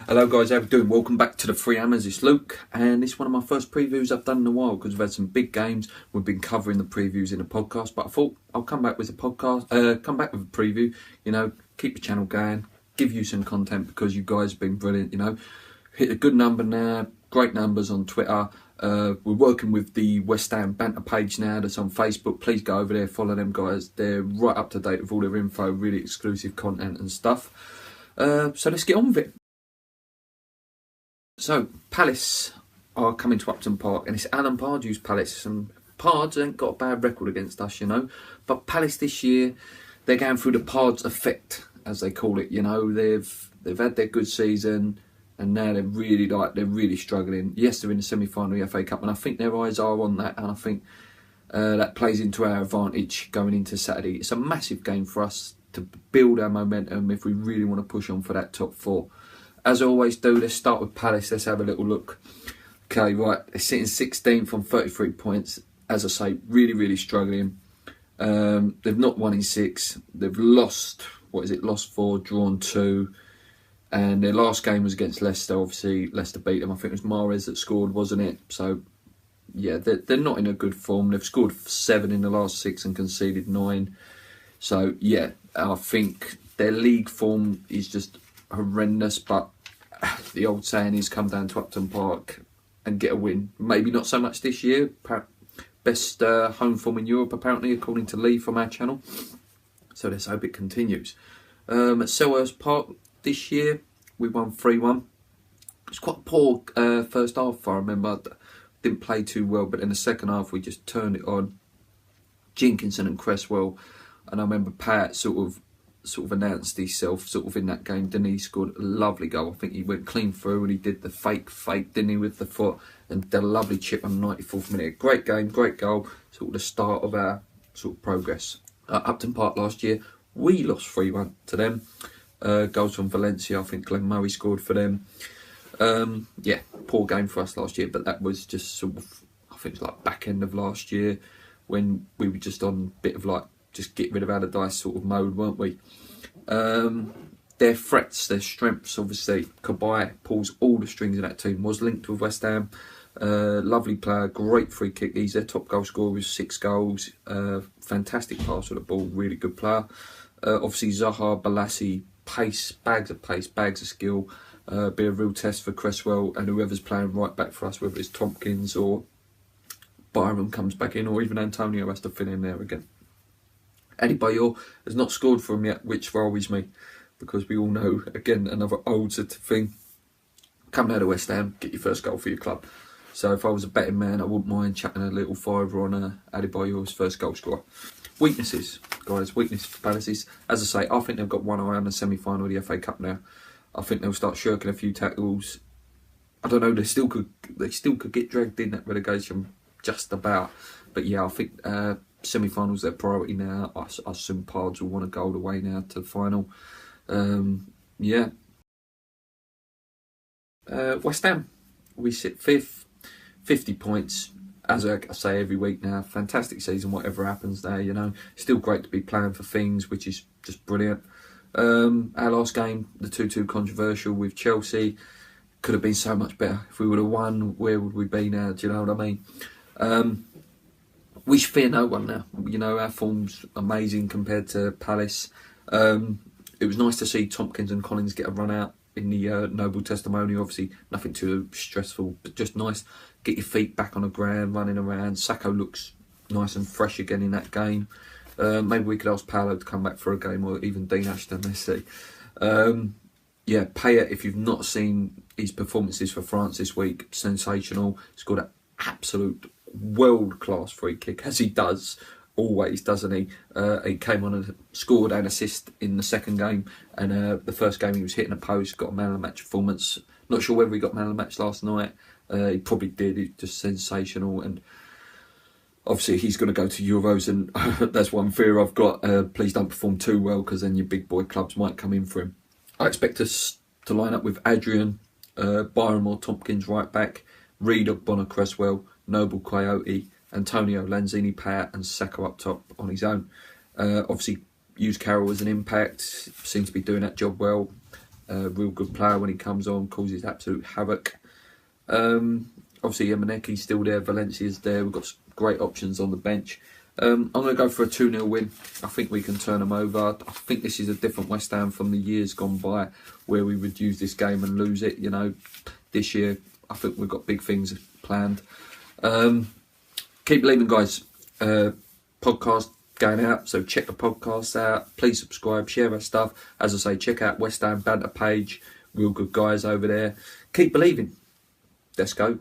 Hello guys, how are we doing? Welcome back to the Free Hammers. It's Luke, and it's one of my first previews I've done in a while because we've had some big games. We've been covering the previews in a podcast, but I thought I'll come back with a podcast, come back with a preview. Keep the channel going, give you some content because you guys have been brilliant. Hit a good number now, great numbers on Twitter. We're working with the West Ham banter page now that's on Facebook. Please go over there, follow them guys. They're right up to date with all their info, really exclusive content and stuff. So let's get on with it. So, Palace are coming to Upton Park, and it's Alan Pardew's Palace, and Pards ain't got a bad record against us, But Palace this year, they're going through the Pards effect, as they call it. They've had their good season, and now they're really struggling. Yes, they're in the semi-final of the FA Cup, and I think their eyes are on that, and I think that plays into our advantage going into Saturday. It's a massive game for us to build our momentum if we really want to push on for that top four. As I always do, let's start with Palace. Let's have a little look. Okay, right. They're sitting 16th on 33 points. As I say, really struggling. They've not won in 6. They've lost, lost 4, drawn 2. And their last game was against Leicester. Obviously, Leicester beat them. I think it was Mahrez that scored, wasn't it? So, yeah, they're not in a good form. They've scored 7 in the last 6 and conceded 9. So, yeah, I think their league form is just horrendous, but the old saying is come down to Upton Park and get a win. Maybe not so much this year. Best home form in Europe, apparently, according to Lee from our channel. So let's hope it continues. At Selhurst Park this year, we won 3-1. It's quite a poor first half, if I remember. Didn't play too well, but in the second half, we just turned it on. Jenkinson and Cresswell, and I remember Pat sort of announced himself in that game, didn't he? He scored a lovely goal. I think he went clean through and he did the fake, didn't he, with the foot, and did a lovely chip on the 94th minute. Great game, great goal, the start of our progress. Upton Park last year, we lost 3-1 to them. Goals from Valencia, I think Glenn Murray scored for them. Poor game for us last year, but that was just I think it was like back end of last year when we were just on a bit of just get rid of Allardyce mode, weren't we? Their threats, their strengths, obviously, Cabaye pulls all the strings of that team, was linked with West Ham. Lovely player, great free kick. He's their top goal scorer with 6 goals. Fantastic pass with the ball, really good player. Obviously, Zaha, Balassi, pace, bags of skill. Be a real test for Cresswell and whoever's playing right back for us, whether it's Tompkins or Byram comes back in, or even Antonio has to fill in there again. Eddie Bayor has not scored for him yet, which worries me, because we all know, again, another old sort of thing. Come down to West Ham, get your first goal for your club. So if I was a betting man, I wouldn't mind chucking a little fiver on Eddie Bayor's first goal scorer. Weaknesses, guys, weakness for Palaces. As I say, I think they've got one eye on the semi-final of the FA Cup now. I think they'll start shirking a few tackles. I don't know, they still could get dragged in that relegation, just about. But yeah, I think semi-finals their priority now. I assume Pards will want to go all the way now to the final. West Ham, we sit 5th, 50 points. As I say every week now, fantastic season, whatever happens there, Still great to be playing for things, which is just brilliant. Our last game, the 2-2 controversial with Chelsea, could have been so much better. If we would have won, where would we be now? Do you know what I mean? We fear no one now. Our form's amazing compared to Palace. It was nice to see Tompkins and Collins get a run out in the Noble Testimonial. Obviously, nothing too stressful, but just nice. Get your feet back on the ground, running around. Sacco looks nice and fresh again in that game. Maybe we could ask Paolo to come back for a game, or even Dean Ashton, let's see. Payet, if you've not seen his performances for France this week, sensational. Scored an absolute world-class free kick, as he does always, doesn't he? He came on and scored an assist in the second game, and the first game he was hitting a post, got a man of the match performance. Not sure whether he got man of the match last night. He probably did. It's just sensational, and obviously he's going to go to Euros, and that's one fear I've got. Please don't perform too well, because then your big boy clubs might come in for him. I expect us to line up with Adrian, Byram or Tompkins right back, Reed or Bonner Cresswell, Noble Coyote, Antonio, Lanzini, Payet and Sacco up top on his own. Obviously use Carroll as an impact, seems to be doing that job well. Real good player when he comes on, causes absolute havoc. Obviously, Emaneki's still there, Valencia's there. We've got great options on the bench. I'm going to go for a 2-0 win. I think we can turn them over. I think this is a different West Ham from the years gone by where we would use this game and lose it. You know, this year I think we've got big things planned. Keep believing, guys. Podcast going out, so check the podcast out. Please subscribe, share our stuff. As I say, check out West Ham Banter page. Real good guys over there. Keep believing. Let's go.